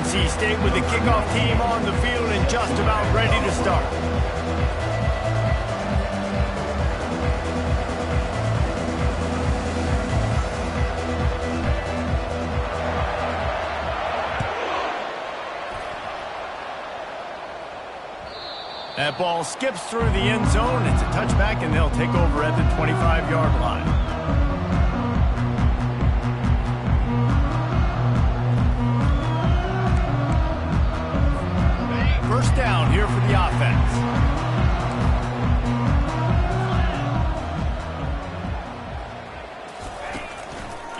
see State with the kickoff team on the field and just about ready to start. That ball skips through the end zone. It's a touchback, and they'll take over at the 25-yard line. First down here for the offense.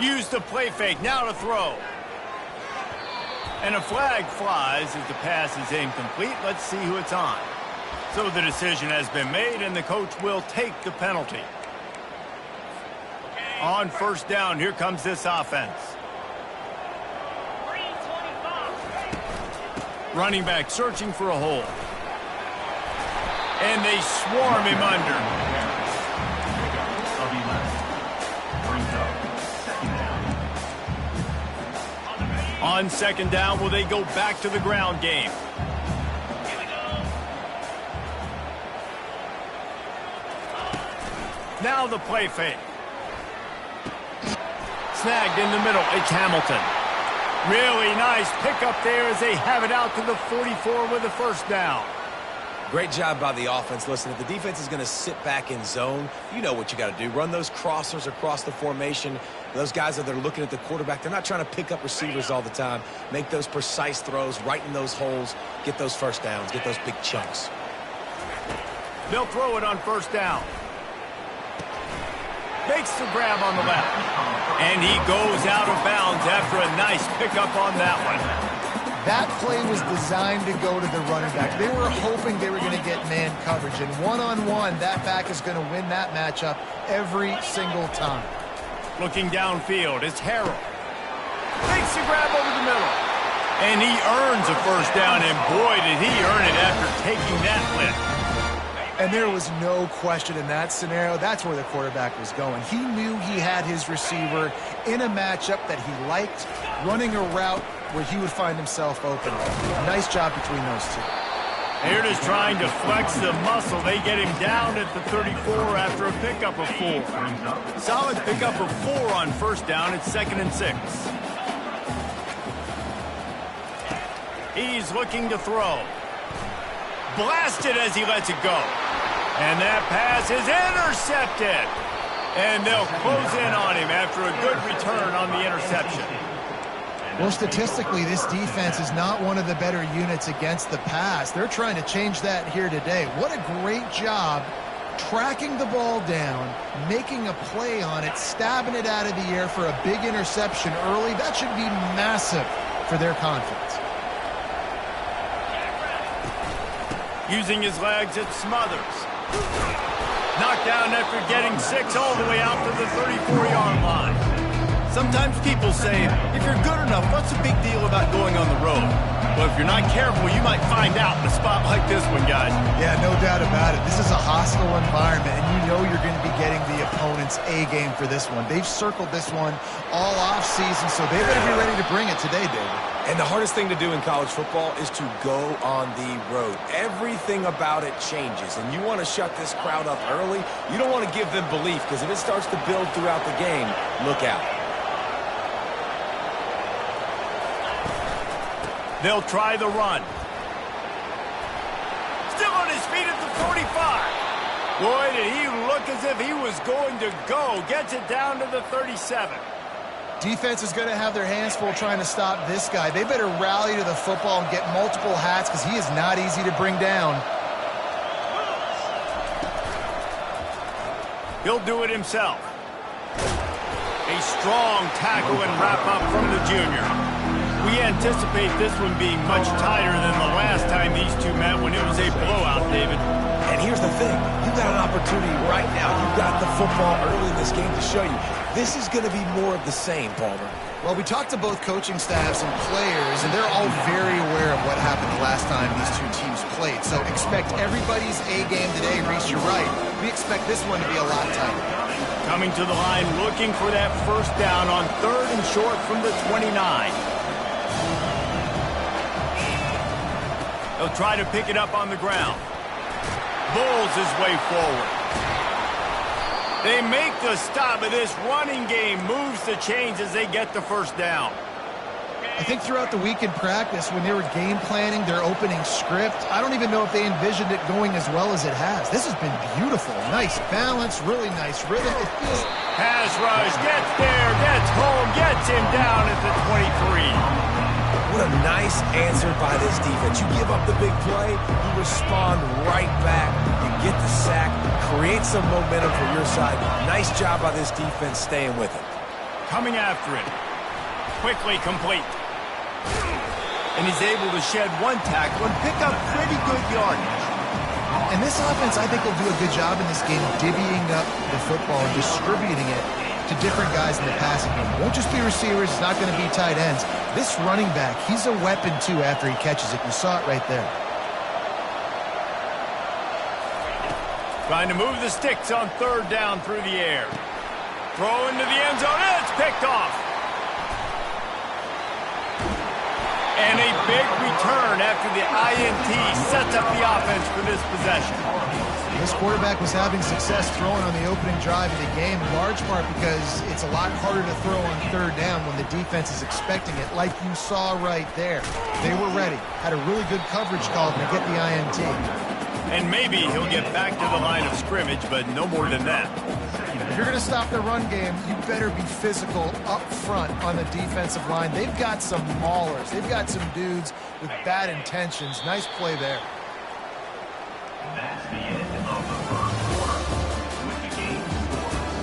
Use the play fake. Now to throw. And a flag flies as the pass is incomplete. Let's see who it's on. So the decision has been made, and the coach will take the penalty. On first down, here comes this offense. Running back searching for a hole. And they swarm him under. On second down, will they go back to the ground game? Now the play fake. Snagged in the middle. It's Hamilton. Really nice pickup there as they have it out to the 44 with a first down. Great job by the offense. Listen, if the defense is going to sit back in zone, you know what you got to do. Run those crossers across the formation. Those guys that are looking at the quarterback, they're not trying to pick up receivers all the time. Make those precise throws, right in those holes, get those first downs, get those big chunks. They'll throw it on first down. Makes the grab on the left. And he goes out of bounds after a nice pickup on that one. That play was designed to go to the running back. They were hoping they were going to get man coverage. And one-on-one, that back is going to win that matchup every single time. Looking downfield, it's Harrell. Makes the grab over the middle. And he earns a first down, and boy, did he earn it after taking that lift. And there was no question in that scenario. That's where the quarterback was going. He knew he had his receiver in a matchup that he liked, running a route where he would find himself open. Nice job between those two. They're just trying to flex the muscle. They get him down at the 34 after a pickup of 4. Solid pickup of 4 on first down. It's 2nd and 6. He's looking to throw. Blasted as he lets it go. And that pass is intercepted. And they'll close in on him after a good return on the interception. Well, statistically, this defense is not one of the better units against the pass. They're trying to change that here today. What a great job tracking the ball down, making a play on it, stabbing it out of the air for a big interception early. That should be massive for their confidence. Using his legs, it Smothers. Knocked down after getting 6 all the way out to the 34-yard line. Sometimes people say, if you're good enough, what's the big deal about going on the road? Well, if you're not careful, you might find out in a spot like this one, guys. Yeah, no doubt about it. This is a hostile environment, and you know you're going to be getting the opponent's A-game for this one. They've circled this one all off-season, so they better be ready to bring it today, David. And the hardest thing to do in college football is to go on the road. Everything about it changes, and you want to shut this crowd up early. You don't want to give them belief, because if it starts to build throughout the game, look out. They'll try the run. Still on his feet at the 45. Boy, did he look as if he was going to go. Gets it down to the 37. Defense is going to have their hands full trying to stop this guy. They better rally to the football and get multiple hats because he is not easy to bring down. He'll do it himself. A strong tackle and wrap up from the junior. We anticipate this one being much tighter than the last time these two met when it was a blowout, David. And here's the thing. You've got an opportunity right now. You've got the football early in this game to show you. This is going to be more of the same, Palmer. Well, we talked to both coaching staffs and players, and they're all very aware of what happened the last time these two teams played. So expect everybody's A-game today. Reese, you're right. We expect this one to be a lot tighter. Coming to the line, looking for that first down on 3rd and short from the 29. He'll try to pick it up on the ground. Bulls his way forward. They make the stop, but this running game moves the chains as they get the first down. I think throughout the week in practice, when they were game planning their opening script, I don't even know if they envisioned it going as well as it has. This has been beautiful. Nice balance, really nice rhythm. It feels... Pass rush, gets there, gets home, gets him down at the 23. What a nice answer by this defense. You give up the big play, you respond right back, you get the sack, create some momentum for your side. Nice job by this defense staying with it. Coming after it. Quickly complete. And he's able to shed one tackle and pick up pretty good yardage. And this offense, I think, will do a good job in this game divvying up the football and distributing it to different guys in the passing game. It won't just be receivers. It's not going to be tight ends. This running back, he's a weapon, too, after he catches it. You saw it right there. Trying to move the sticks on third down through the air. Throw into the end zone. It's picked off. And a big return after the INT sets up the offense for this possession. This quarterback was having success throwing on the opening drive of the game, in large part because it's a lot harder to throw on third down when the defense is expecting it, like you saw right there. They were ready, had a really good coverage call to get the INT. And maybe he'll get back to the line of scrimmage, but no more than that. If you're going to stop the run game, you better be physical up front on the defensive line. They've got some maulers. They've got some dudes with bad intentions. Nice play there. That's the end of the first quarter with the game score.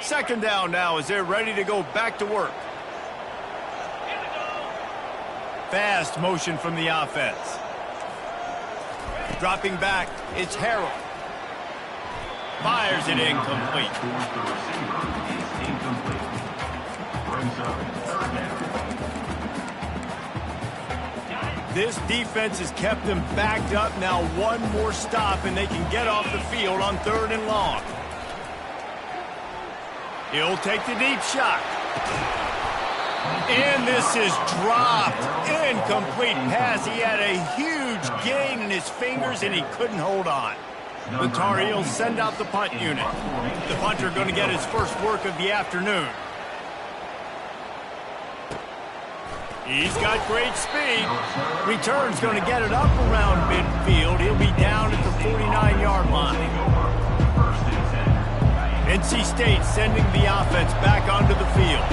Second down now as they're ready to go back to work. Fast motion from the offense. Dropping back, it's Harrell. Fires it incomplete. This defense has kept them backed up. Now one more stop and they can get off the field on third and long. He'll take the deep shot. And this is dropped. Incomplete pass. He had a huge gain in his fingers and he couldn't hold on. The Tar Heels send out the punt unit. The punter going to get his first work of the afternoon. He's got great speed. Return's going to get it up around midfield. He'll be down at the 49-yard line. NC State sending the offense back onto the field.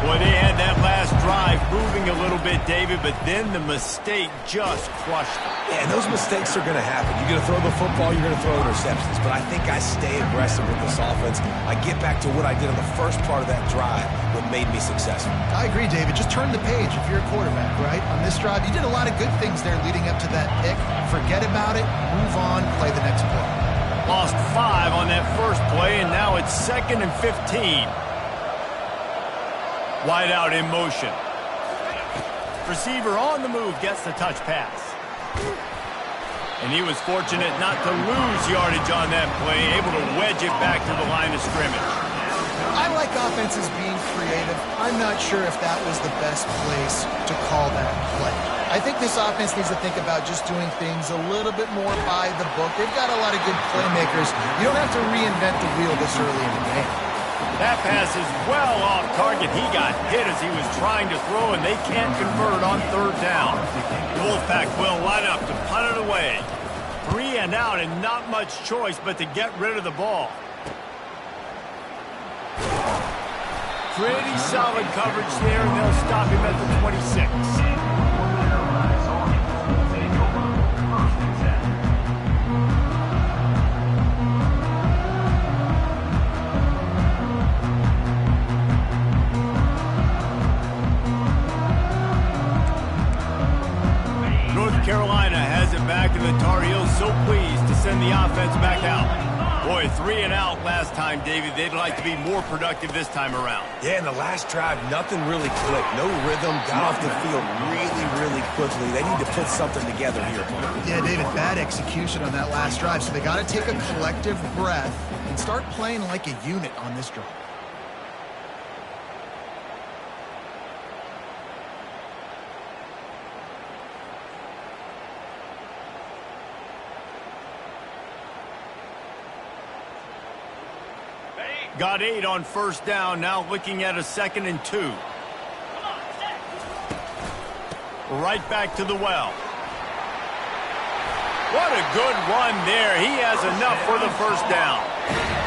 Boy, they had that last drive moving a little bit, David, but then the mistake just crushed them. Yeah, and those mistakes are going to happen. You're going to throw the football, you're going to throw interceptions. But I think I stay aggressive with this offense. I get back to what I did in the first part of that drive, what made me successful. I agree, David. Just turn the page if you're a quarterback, right? On this drive, you did a lot of good things there leading up to that pick. Forget about it, move on, play the next play. Lost 5 on that first play, and now it's 2nd and 15. Wide out in motion. Receiver on the move gets the touch pass. And he was fortunate not to lose yardage on that play, able to wedge it back to the line of scrimmage. I like offenses being creative. I'm not sure if that was the best place to call that play. I think this offense needs to think about just doing things a little bit more by the book. They've got a lot of good playmakers. You don't have to reinvent the wheel this early in the game. That pass is well off target. He got hit as he was trying to throw, and they can't convert on third down. The Wolfpack will line up to punt it away. 3 and out, and not much choice but to get rid of the ball. Pretty solid coverage there, and they'll stop him at the 26. Carolina has it back, and the Tar Heels so pleased to send the offense back out. Boy, 3 and out last time, David. They'd like to be more productive this time around. Yeah, in the last drive, nothing really clicked. No rhythm, got off the field really quickly. They need to put something together here. Yeah, David, bad execution on that last drive. So they got to take a collective breath and start playing like a unit on this drive. Got 8 on first down, now looking at a 2nd and 2. Right back to the well. What a good run there. He has enough for the first down.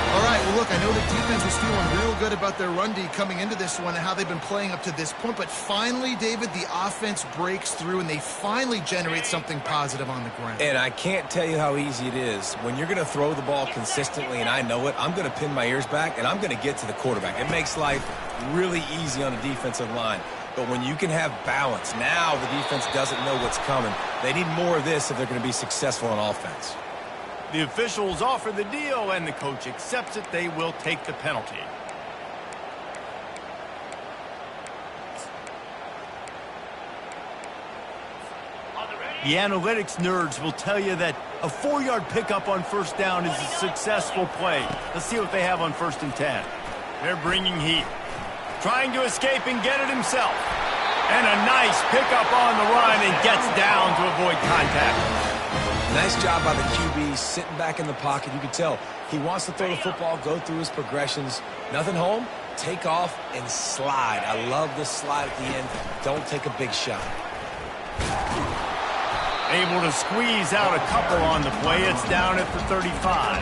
All right, well, look, I know the defense was feeling real good about their run D coming into this one and how they've been playing up to this point, but finally, David, the offense breaks through and they finally generate something positive on the ground. And I can't tell you how easy it is. When you're going to throw the ball consistently, and I know it, I'm going to pin my ears back, and I'm going to get to the quarterback. It makes life really easy on the defensive line. But when you can have balance, now the defense doesn't know what's coming. They need more of this if they're going to be successful on offense. The officials offer the deal, and the coach accepts it. They will take the penalty. The analytics nerds will tell you that a 4-yard pickup on first down is a successful play. Let's see what they have on 1st and 10. They're bringing heat. Trying to escape and get it himself. And a nice pickup on the run and gets down to avoid contact. Nice job by the QB, sitting back in the pocket. You can tell he wants to throw the football, go through his progressions. Nothing home, take off, and slide. I love this slide at the end. Don't take a big shot. Able to squeeze out a couple on the play. It's down at the 35.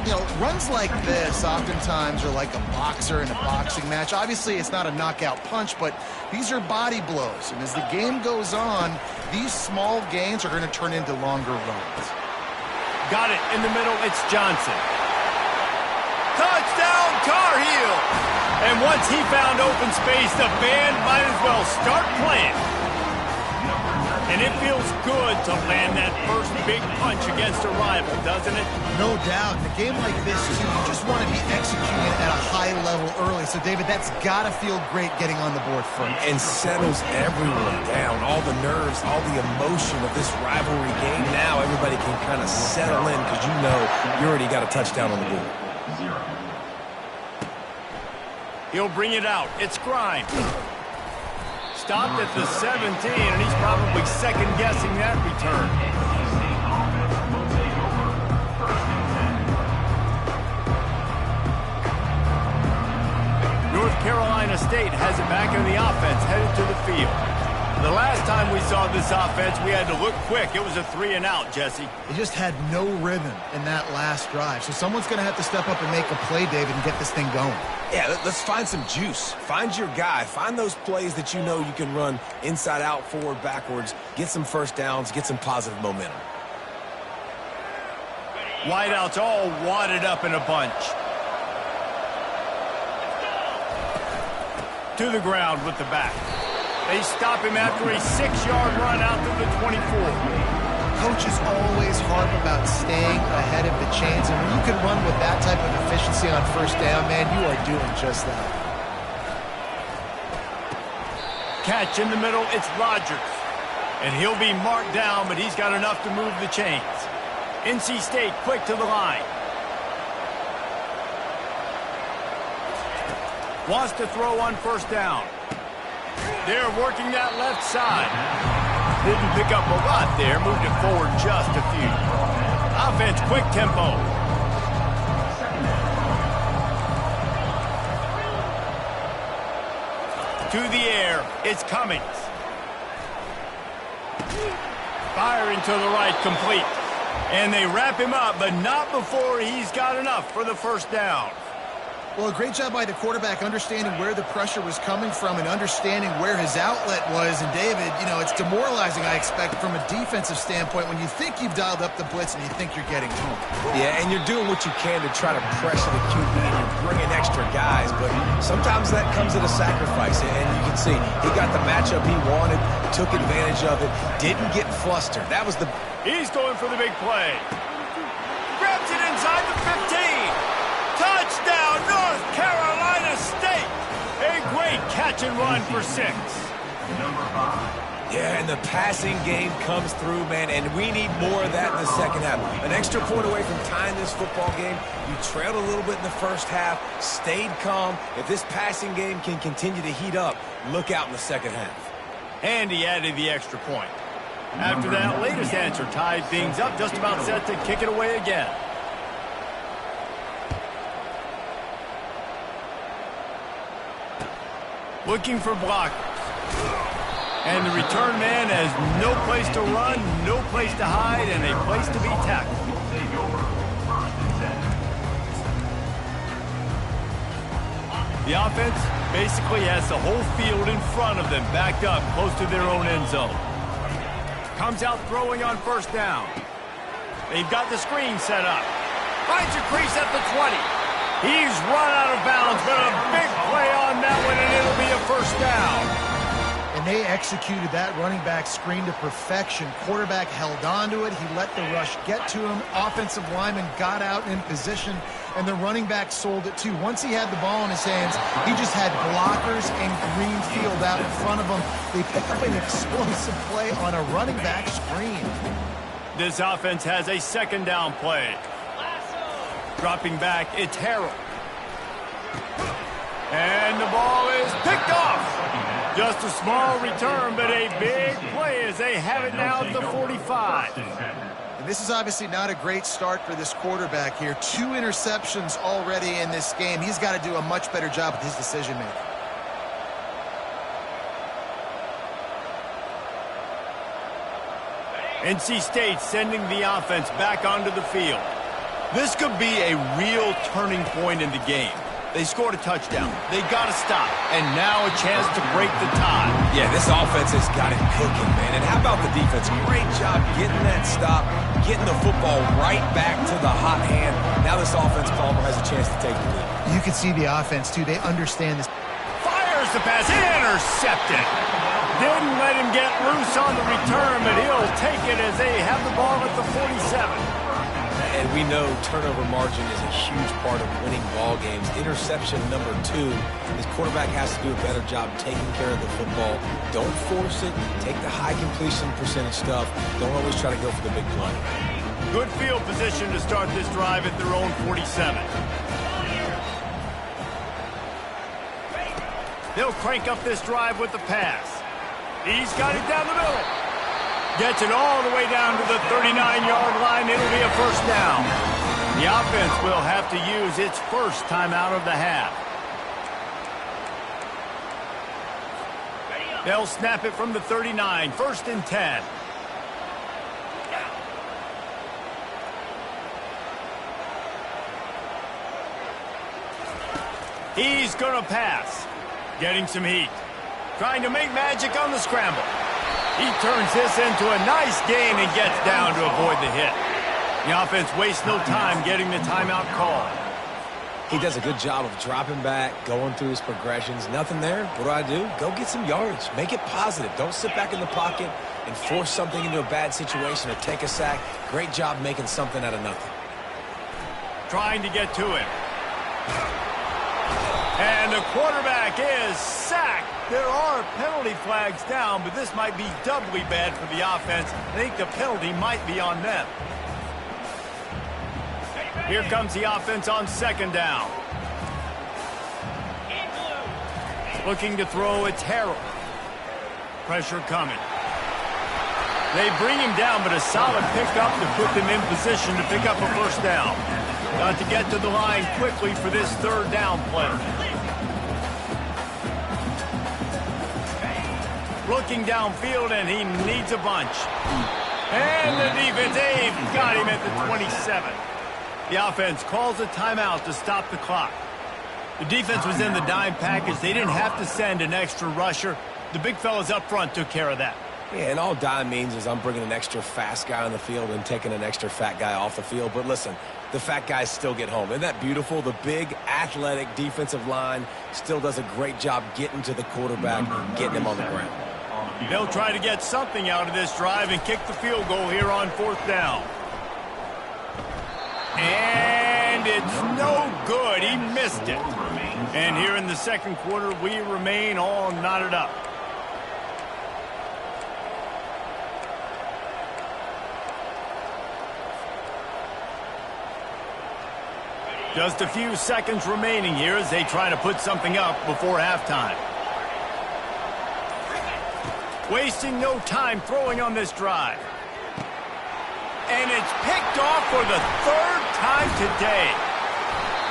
You know, runs like this oftentimes are like a boxer in a boxing match. Obviously, it's not a knockout punch, but these are body blows. And as the game goes on, these small gains are going to turn into longer runs. Got it in the middle. It's Johnson. Touchdown, Tar Heel! And once he found open space, the band might as well start playing. And it feels good to land that first big punch against a rival, doesn't it? No doubt. In a game like this, too, you just want to be executing at a high level early. So, David, that's got to feel great getting on the board first. And settles everyone down. All the nerves, all the emotion of this rivalry game. Now everybody can kind of settle in because you know you already got a touchdown on the board. He'll bring it out. It's Grimes. Stopped at the 17, and he's probably second-guessing that return. North Carolina State has it back in the offense, headed to the field. The last time we saw this offense, we had to look quick. It was a 3 and out, Jesse. They just had no rhythm in that last drive. So someone's going to have to step up and make a play, David, and get this thing going. Yeah, let's find some juice. Find your guy. Find those plays that you know you can run inside out, forward, backwards. Get some first downs. Get some positive momentum. Wideouts all wadded up in a bunch. To the ground with the back. They stop him after a 6-yard run out to the 24. Coaches always harp about staying ahead of the chains, and when you can run with that type of efficiency on first down, man, you are doing just that. Catch in the middle, it's Rodgers. And he'll be marked down, but he's got enough to move the chains. NC State quick to the line. Wants to throw on first down. They're working that left side. Didn't pick up a lot there. Moved it forward just a few. Offense, quick tempo. To the air. It's Cummings. Firing to the right, complete. And they wrap him up, but not before he's got enough for the first down. Well, a great job by the quarterback understanding where the pressure was coming from and understanding where his outlet was. And, David, you know, it's demoralizing, I expect, from a defensive standpoint when you think you've dialed up the blitz and you think you're getting home. Yeah, and you're doing what you can to try to pressure the QB and you're bringing extra guys, but sometimes that comes at a sacrifice. And you can see he got the matchup he wanted, took advantage of it, didn't get flustered. That was the... He's going for the big play. Grabs it in inside the 15. Touchdown, North Carolina State. A great catch and run for 6. Number 5. Yeah, and the passing game comes through, man, and we need more of that in the second half. An extra point away from tying this football game. You trailed a little bit in the first half, stayed calm. If this passing game can continue to heat up, look out in the second half. And he added the extra point. After that latest answer tied things up, just about set to kick it away again. Looking for blockers. And the return man has no place to run, no place to hide, and a place to be tackled. Take over. 1st and 10. The offense basically has the whole field in front of them, backed up close to their own end zone. Comes out throwing on 1st down. They've got the screen set up. Finds a crease at the 20. He's run out of bounds, but a big play on that one, and it'll be a 1st down. And they executed that running back screen to perfection. Quarterback held on to it. He let the rush get to him. Offensive lineman got out in position, and the running back sold it too. Once he had the ball in his hands, he just had blockers and green field out in front of him. They picked up an explosive play on a running back screen. This offense has a 2nd down play. Dropping back, it's Harrell. And the ball is picked off. Just a small return, but a big play as they have it now at the 45. And this is obviously not a great start for this quarterback here. 2 interceptions already in this game. He's got to do a much better job with his decision-making. NC State sending the offense back onto the field. This could be a real turning point in the game. They scored a touchdown. They got to stop. And now a chance to break the tie. Yeah, this offense has got it cooking, man. And how about the defense? Great job getting that stop, getting the football right back to the hot hand. Now this offense, Palmer, has a chance to take the lead. You can see the offense, too. They understand this. Fires the pass. Intercepted. Didn't let him get loose on the return, but he'll take it as they have the ball at the 47. And we know turnover margin is a huge part of winning ball games. Interception number 2. This quarterback has to do a better job taking care of the football. Don't force it. Take the high completion percentage stuff. Don't always try to go for the big play. Good field position to start this drive at their own 47. They'll crank up this drive with the pass. He's got it down the middle. Gets it all the way down to the 39-yard line. It'll be a 1st down. The offense will have to use its first timeout of the half. They'll snap it from the 39. 1st and 10. He's going to pass. Getting some heat. Trying to make magic on the scramble. He turns this into a nice gain and gets down to avoid the hit. The offense wastes no time getting the timeout call. He does a good job of dropping back, going through his progressions. Nothing there. What do? Go get some yardage. Make it positive. Don't sit back in the pocket and force something into a bad situation or take a sack. Great job making something out of nothing. Trying to get to it. And the quarterback is sacked. There are penalty flags down, but this might be doubly bad for the offense. I think the penalty might be on them. Here comes the offense on 2nd down. Looking to throw, it's Harrell. Pressure coming. They bring him down, but a solid pickup to put them in position to pick up a 1st down. Got to get to the line quickly for this 3rd down play. Looking downfield, and he needs a bunch. And the defense, they've got him at the 27. The offense calls a timeout to stop the clock. The defense was in the dime package. They didn't have to send an extra rusher. The big fellas up front took care of that. Yeah, and all dime means is I'm bringing an extra fast guy on the field and taking an extra fat guy off the field. But listen, the fat guys still get home. Isn't that beautiful? The big, athletic defensive line still does a great job getting to the quarterback, getting him on the ground. They'll try to get something out of this drive and kick the field goal here on 4th down. And good. He missed it. And here in the second quarter, we remain all knotted up. Just a few seconds remaining here as they try to put something up before halftime. Wasting no time throwing on this drive. And it's picked off for the third time today.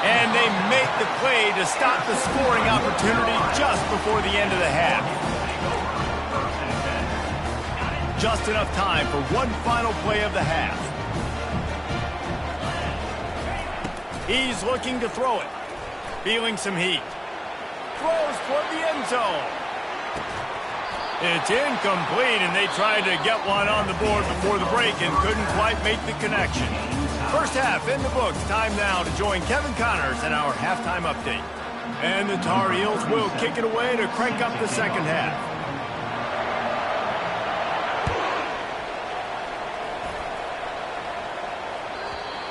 And they make the play to stop the scoring opportunity just before the end of the half. Just enough time for one final play of the half. He's looking to throw it. Feeling some heat. Throws toward the end zone. It's incomplete, and they tried to get one on the board before the break and couldn't quite make the connection. First half in the books. Time now to join Kevin Connors in our halftime update. And the Tar Heels will kick it away to crank up the second half.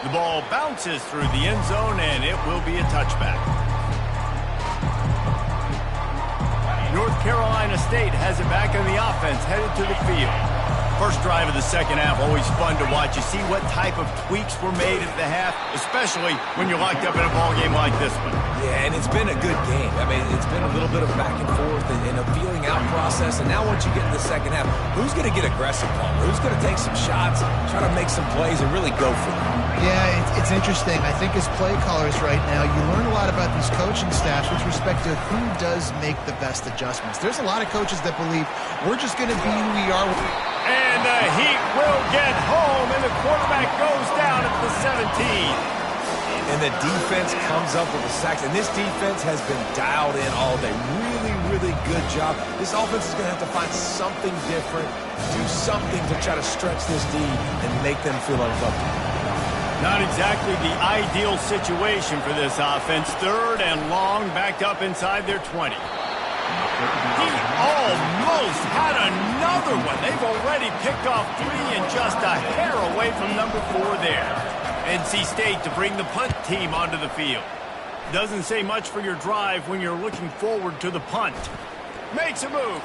The ball bounces through the end zone, and it will be a touchback. North Carolina State has it back in the offense, headed to the field. First drive of the second half, always fun to watch. You see what type of tweaks were made at the half, especially when you're locked up in a ball game like this one. Yeah, and it's been a good game. I mean, it's been a little bit of back and forth and a feeling out process. And now once you get in the second half, who's going to get aggressive, Palmer? Who's going to take some shots, try to make some plays, and really go for it? Yeah, it's interesting. I think as play callers right now, you learn a lot about these coaching staffs with respect to who does make the best adjustments. There's a lot of coaches that believe we're just going to be who we are. And the Heat will get home, and the quarterback goes down at the 17. And the defense comes up with the sacks. And this defense has been dialed in all day. Really, really good job. This offense is going to have to find something different, do something to try to stretch this D and make them feel uncomfortable. Not exactly the ideal situation for this offense. Third and long, backed up inside their 20. He almost had another one. They've already picked off 3 and just a hair away from number 4 there. NC State to bring the punt team onto the field. Doesn't say much for your drive when you're looking forward to the punt. Makes a move.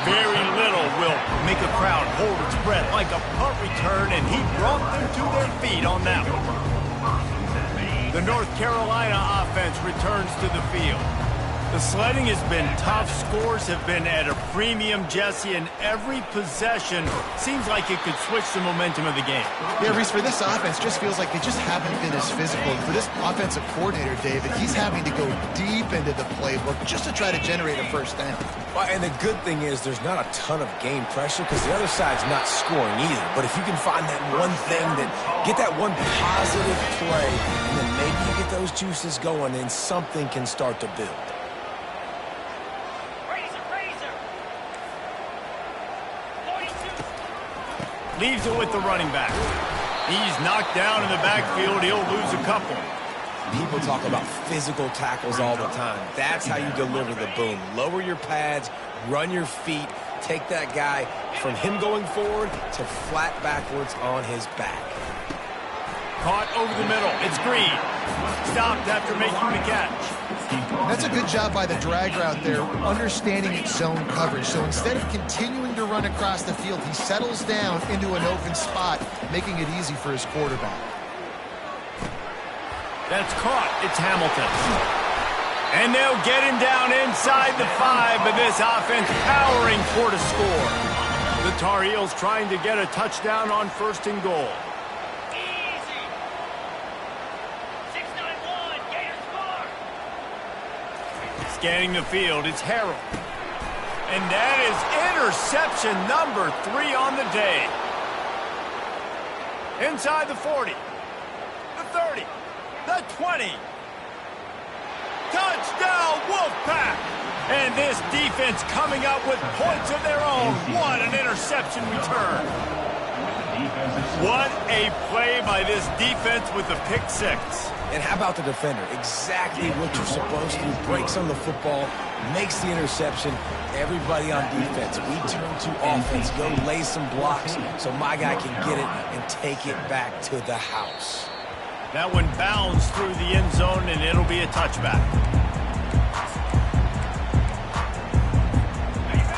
Very little will make a crowd hold its breath like a punt return, and he brought them to their feet on that one. The North Carolina offense returns to the field. The sledding has been tough. Scores have been at a premium, Jesse, and every possession seems like it could switch the momentum of the game. Yeah, Reese, for this offense, just feels like they just haven't been as physical. And for this offensive coordinator, David, he's having to go deep into the playbook just to try to generate a first down. Well, and the good thing is there's not a ton of game pressure because the other side's not scoring either. But if you can find that one thing, that get that one positive play, and then maybe you get those juices going and something can start to build. Leaves it with the running back. He's knocked down in the backfield. He'll lose a couple. People talk about physical tackles all the time. That's how you deliver the boom. Lower your pads, run your feet, take that guy from him going forward to flat backwards on his back. Caught over the middle. It's Green. Stopped after making the catch. That's a good job by the drag route there, understanding its zone coverage. So instead of continuing to run across the field, he settles down into an open spot, making it easy for his quarterback. That's caught. It's Hamilton. And they'll get him down inside the 5, but this offense powering toward a score. The Tar Heels trying to get a touchdown on first and goal. Scanning the field, it's Harrell. And that is interception number 3 on the day. Inside the 40, the 30, the 20. Touchdown, Wolfpack! And this defense coming up with points of their own. What an interception return. What a play by this defense with the pick 6. And how about the defender? Exactly what you're supposed to do. Breaks on the football, makes the interception. Everybody on defense, we turn to offense, go lay some blocks so my guy can get it and take it back to the house. That one bounds through the end zone, and it'll be a touchback.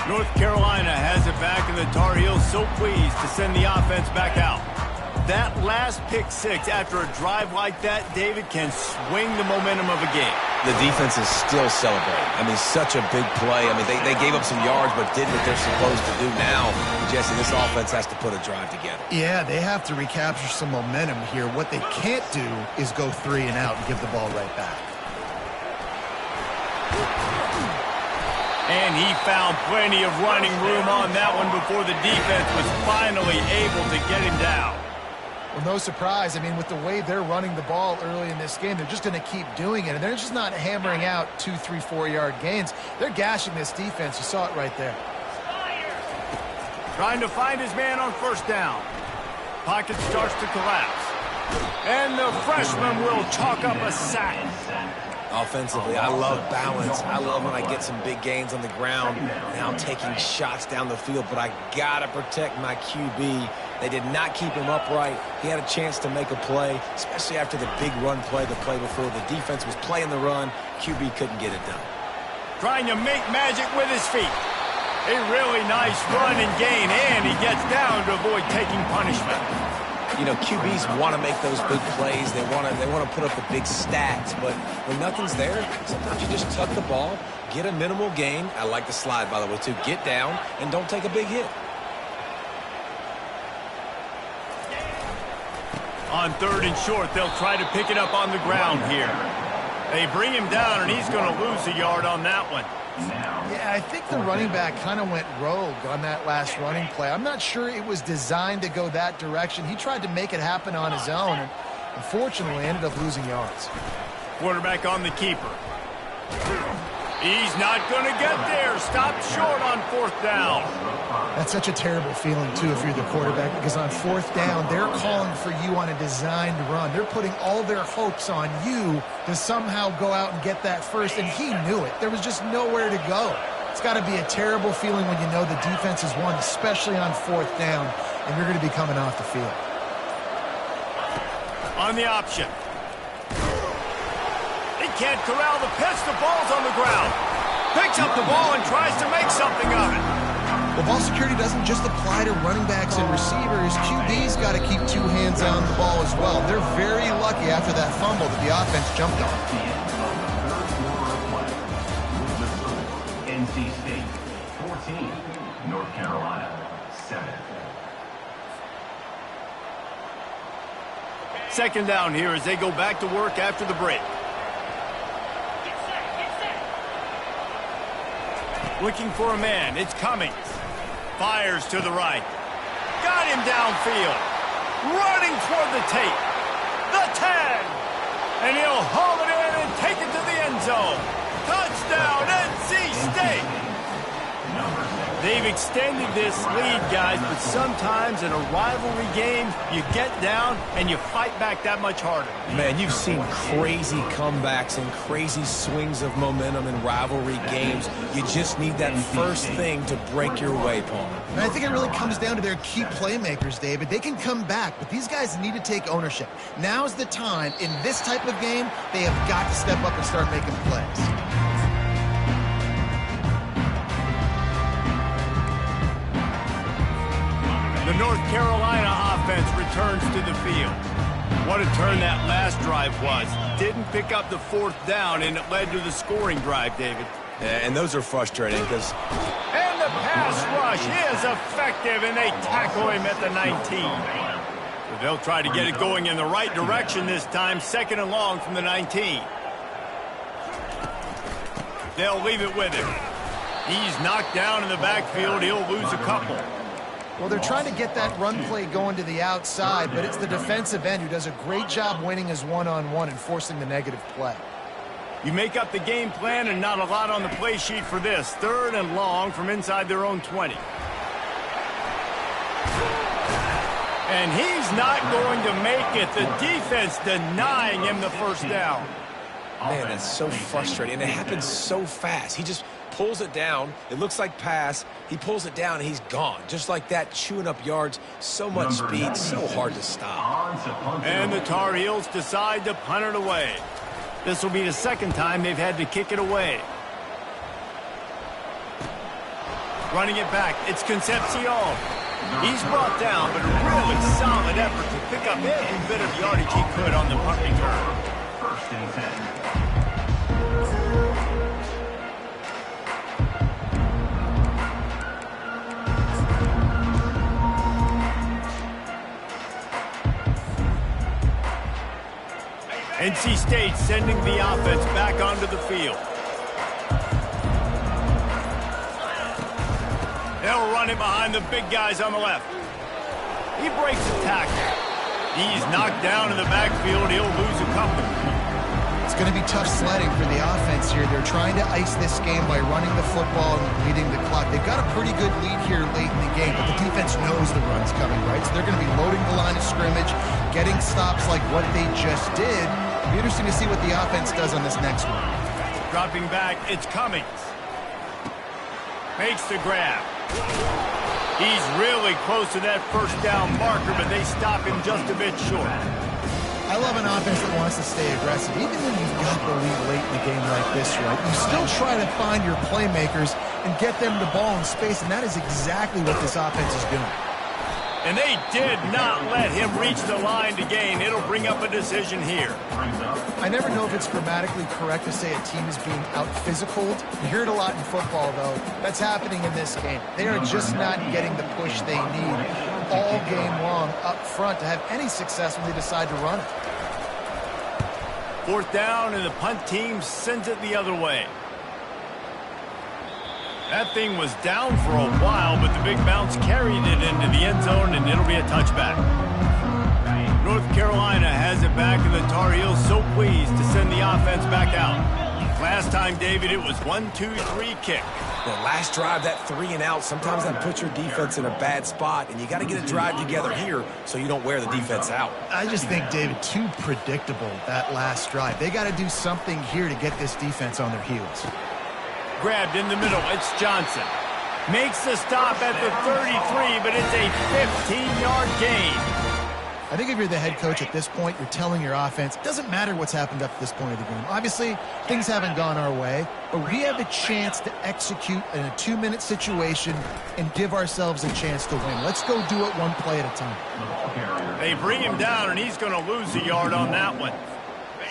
North Carolina has it back, and the Tar Heels so pleased to send the offense back out. That last pick six after a drive like that, David, can swing the momentum of a game. The defense is still celebrating. I mean, such a big play. I mean, they gave up some yards but did what they're supposed to do now. Jesse, this offense has to put a drive together. Yeah, they have to recapture some momentum here. What they can't do is go 3 and out and give the ball right back. And he found plenty of running room on that one before the defense was finally able to get him down. Well, no surprise. I mean, with the way they're running the ball early in this game, they're just going to keep doing it. And they're just not hammering out 2, 3, 4-yard gains. They're gashing this defense. You saw it right there. Trying to find his man on first down. Pocket starts to collapse. And the freshman will chalk up a sack. Offensively, I love balance. I love when I get some big gains on the ground. Now I'm taking shots down the field, but I got to protect my QB. They did not keep him upright. He had a chance to make a play, especially after the big run play, the play before. The defense was playing the run. QB couldn't get it done. Trying to make magic with his feet. A really nice run and gain, and he gets down to avoid taking punishment. You know, QBs want to make those big plays. They want to put up the big stats, but when nothing's there, sometimes you just tuck the ball, get a minimal gain. I like the slide, by the way, too. Get down and don't take a big hit. On 3rd and short, they'll try to pick it up on the ground here. They bring him down, and he's going to lose a yard on that one. Yeah, I think the running back kind of went rogue on that last running play. I'm not sure it was designed to go that direction. He tried to make it happen on his own, and unfortunately ended up losing yards. Quarterback on the keeper. He's not going to get there. Stopped short on 4th down. That's such a terrible feeling, too, if you're the quarterback, because on 4th down, they're calling for you on a designed run. They're putting all their hopes on you to somehow go out and get that first, and he knew it. There was just nowhere to go. It's got to be a terrible feeling when you know the defense has won, especially on 4th down, and you're going to be coming off the field. On the option. He can't corral the pitch. The ball's on the ground. Picks up the ball and tries to make something of it. Well, ball security doesn't just apply to running backs and receivers. QB's got to keep 2 hands on the ball as well. They're very lucky after that fumble that the offense jumped on. NC State 14, North Carolina 7. 2nd down here as they go back to work after the break. Looking for a man. It's Cummings. Fires to the right. Got him downfield. Running toward the tape. The 10. And he'll haul it in and take it to the end zone. Touchdown, NC State. They've extended this lead, guys, but sometimes in a rivalry game, you get down and you fight back that much harder. Man, you've seen crazy comebacks and crazy swings of momentum in rivalry games. You just need that first thing to break your way, Paul. And I think it really comes down to their key playmakers, David. They can come back, but these guys need to take ownership. Now's the time. In this type of game, they have got to step up and start making plays. The North Carolina offense returns to the field. What a turn that last drive was. Didn't pick up the 4th down, and it led to the scoring drive, David. And those are frustrating because... And the pass rush is effective, and they tackle him at the 19. So they'll try to get it going in the right direction this time, 2nd and long from the 19. They'll leave it with him. He's knocked down in the backfield. He'll lose a couple. Well, they're trying to get that run play going to the outside, but it's the defensive end who does a great job winning his one-on-one and forcing the negative play. You make up the game plan and not a lot on the play sheet for this. 3rd and long from inside their own 20. And he's not going to make it. The defense denying him the first down. Man, that's so frustrating. And it happens so fast. He just pulls it down. It looks like pass. He pulls it down, and he's gone. Just like that, chewing up yards. So much speed, so hard to stop. And the Tar Heels decide to punt it away. This will be the second time they've had to kick it away. Running it back, it's Concepcion. He's brought down, but a really solid effort to pick up every bit of yardage he could on the punt return. First and 10. NC State sending the offense back onto the field. They'll run it behind the big guys on the left. He breaks the tackle. He's knocked down in the backfield. He'll lose a couple. It's going to be tough sledding for the offense here. They're trying to ice this game by running the football and leading the clock. They've got a pretty good lead here late in the game, but the defense knows the run's coming, right? So they're going to be loading the line of scrimmage, getting stops like what they just did. It'll be interesting to see what the offense does on this next one. Dropping back, it's Cummings. Makes the grab. He's really close to that first down marker, but they stop him just a bit short. I love an offense that wants to stay aggressive. Even when you've got the lead late in a game like this, right, you still try to find your playmakers and get them the ball in space, and that is exactly what this offense is doing. And they did not let him reach the line to gain. It'll bring up a decision here. I never know if it's grammatically correct to say a team is being out-physicaled. You hear it a lot in football, though. That's happening in this game. They are just not getting the push they need all game long up front to have any success when they decide to run it. Fourth down, and the punt team sends it the other way. That thing was down for a while, but the big bounce carried it into the end zone, and it'll be a touchback. North Carolina has it back, and the Tar Heels so pleased to send the offense back out. Last time, David, it was 1-2-3 kick. The last drive, that 3 and out, sometimes that puts your defense in a bad spot, and you got to get a drive together here so you don't wear the defense out. I just think, David, too predictable, that last drive. They got to do something here to get this defense on their heels. Grabbed in the middle, it's Johnson. Makes the stop at the 33, but it's a 15-yard gain. I think if you're the head coach at this point, you're telling your offense, it doesn't matter what's happened up to this point of the game. Obviously, things haven't gone our way, but we have a chance to execute in a 2-minute situation and give ourselves a chance to win. Let's go do it one play at a time. They bring him down, and he's going to lose a yard on that one.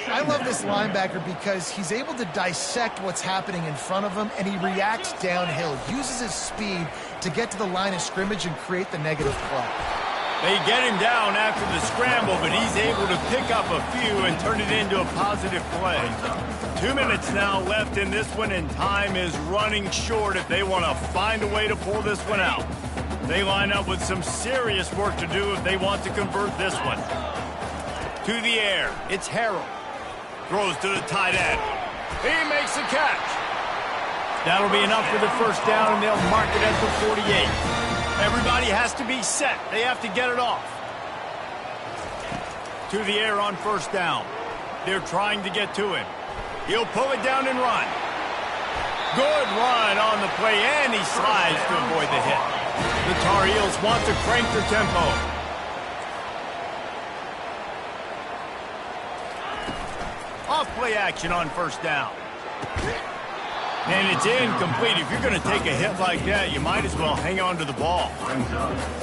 I love this linebacker because he's able to dissect what's happening in front of him, and he reacts downhill, uses his speed to get to the line of scrimmage and create the negative play. They get him down after the scramble, but he's able to pick up a few and turn it into a positive play. 2 minutes now left in this one, and time is running short if they want to find a way to pull this one out. They line up with some serious work to do if they want to convert this one. To the air, it's Harrell. Throws to the tight end. He makes the catch. That'll be enough for the first down, and they'll mark it at the 48. Everybody has to be set. They have to get it off. To the air on first down. They're trying to get to him. He'll pull it down and run. Good run on the play, and he slides to avoid the hit. The Tar Heels want to crank their tempo. Off-play action on first down. And it's incomplete. If you're going to take a hit like that, you might as well hang on to the ball.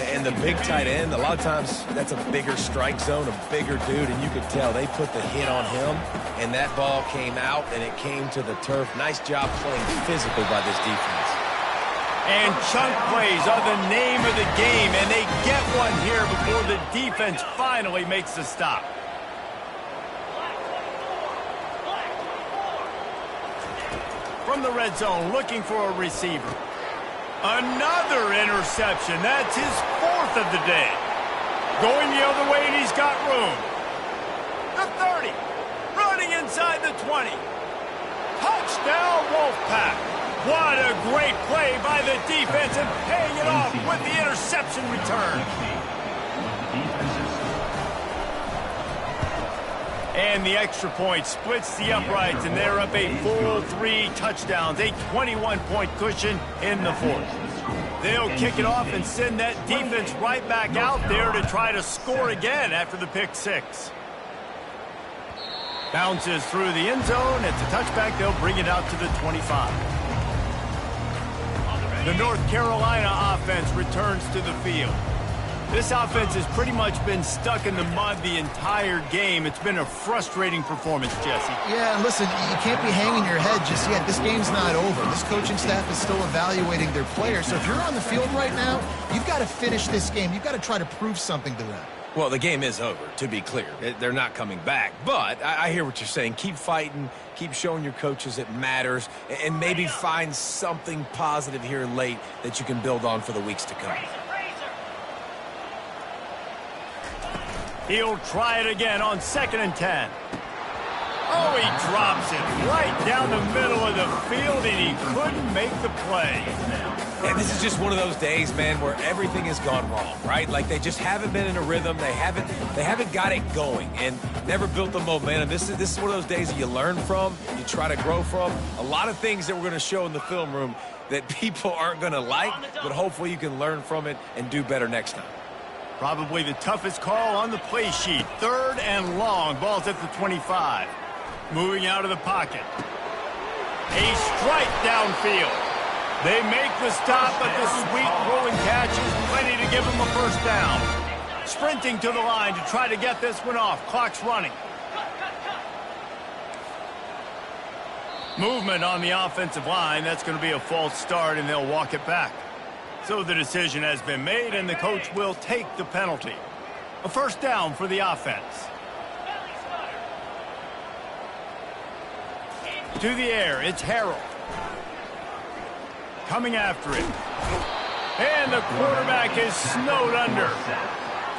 And the big tight end, a lot of times that's a bigger strike zone, a bigger dude, and you could tell they put the hit on him, and that ball came out, and it came to the turf. Nice job playing physical by this defense. And chunk plays are the name of the game, and they get one here before the defense finally makes the stop. From the red zone, looking for a receiver. Another interception. That's his fourth of the day. Going the other way, and he's got room. The 30. Running inside the 20. Touchdown, Wolfpack. What a great play by the defense, and paying it off with the interception return. Defensive score. And the extra point splits the uprights, and they're up a full 3 touchdowns, a 21-point cushion in the fourth. They'll kick it off and send that defense right back out there to try to score again after the pick 6. Bounces through the end zone. It's a touchback. They'll bring it out to the 25. The North Carolina offense returns to the field. This offense has pretty much been stuck in the mud the entire game. It's been a frustrating performance, Jesse. Yeah, and listen, you can't be hanging your head just yet. This game's not over. This coaching staff is still evaluating their players. So if you're on the field right now, you've got to finish this game. You've got to try to prove something to them. Well, the game is over, to be clear. They're not coming back. But I hear what you're saying. Keep fighting. Keep showing your coaches it matters. And maybe find something positive here late that you can build on for the weeks to come. He'll try it again on 2nd and 10. Oh, he drops it right down the middle of the field, and he couldn't make the play. And this is just one of those days, man, where everything has gone wrong, right? Like they just haven't been in a rhythm. They haven't got it going and never built the momentum. This is one of those days that you learn from, you try to grow from. A lot of things that we're going to show in the film room that people aren't going to like, but hopefully you can learn from it and do better next time. Probably the toughest call on the play sheet. 3rd and long. Ball's at the 25. Moving out of the pocket. A strike downfield. They make the stop, but the sweet throwing catch is plenty to give them a first down. Sprinting to the line to try to get this one off. Clock's running. Movement on the offensive line. That's going to be a false start, and they'll walk it back. So the decision has been made, and the coach will take the penalty. A first down for the offense. To the air, it's Harrell. Coming after it. And the quarterback is snowed under.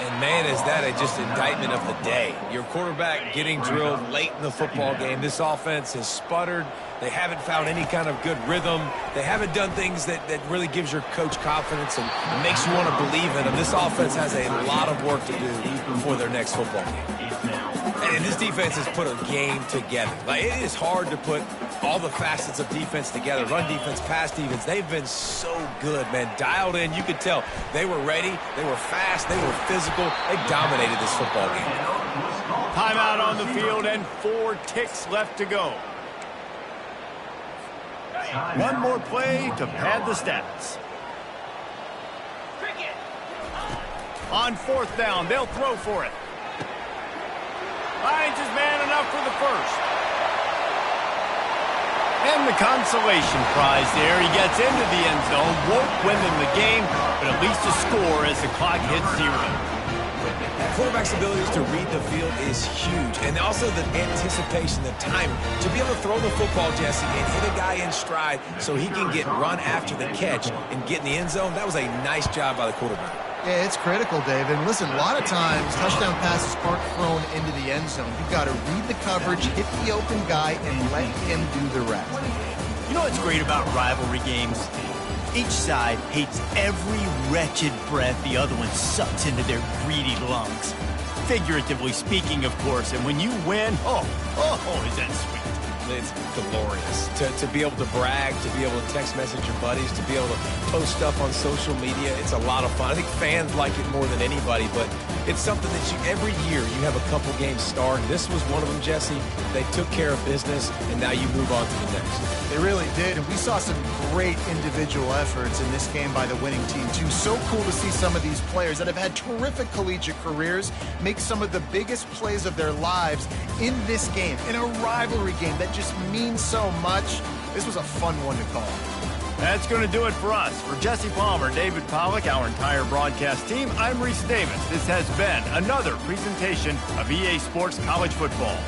And, man, is that just indictment of the day. Your quarterback getting drilled late in the football game. This offense has sputtered. They haven't found any kind of good rhythm. They haven't done things that really gives your coach confidence and makes you want to believe in them. This offense has a lot of work to do before their next football game. And this defense has put a game together. Like, it is hard to put all the facets of defense together. Run defense, pass defense. They've been so good, man. Dialed in. You could tell they were ready. They were fast. They were physical. They dominated this football game. Timeout on the field and 4 ticks left to go. One more play to pad the stats. On 4th down, they'll throw for it. Finds his man enough for the first. And the consolation prize there. He gets into the end zone. Won't win them the game, but at least a score as the clock hits 0. Quarterback's abilities to read the field is huge. And also the anticipation, the timing. To be able to throw the football, Jesse, and hit a guy in stride so he can get run after the catch and get in the end zone, that was a nice job by the quarterback. Yeah, it's critical, Dave. And listen, a lot of times touchdown passes aren't thrown into the end zone. You've got to read the coverage, hit the open guy, and let him do the rest. You know what's great about rivalry games? Each side hates every wretched breath the other one sucks into their greedy lungs. Figuratively speaking, of course. And when you win, oh, is that sweet. It's glorious to be able to brag, to be able to text message your buddies, to be able to post stuff on social media. It's a lot of fun. I think fans like it more than anybody, but it's something that every year you have a couple games start. This was one of them, Jesse. They took care of business, and now you move on to the next. They really did, and we saw some great individual efforts in this game by the winning team, too. So cool to see some of these players that have had terrific collegiate careers make some of the biggest plays of their lives in this game, in a rivalry game that just means so much. This was a fun one to call. That's going to do it for us. For Jesse Palmer, David Pollack, our entire broadcast team, I'm Rece Davis. This has been another presentation of EA Sports College Football.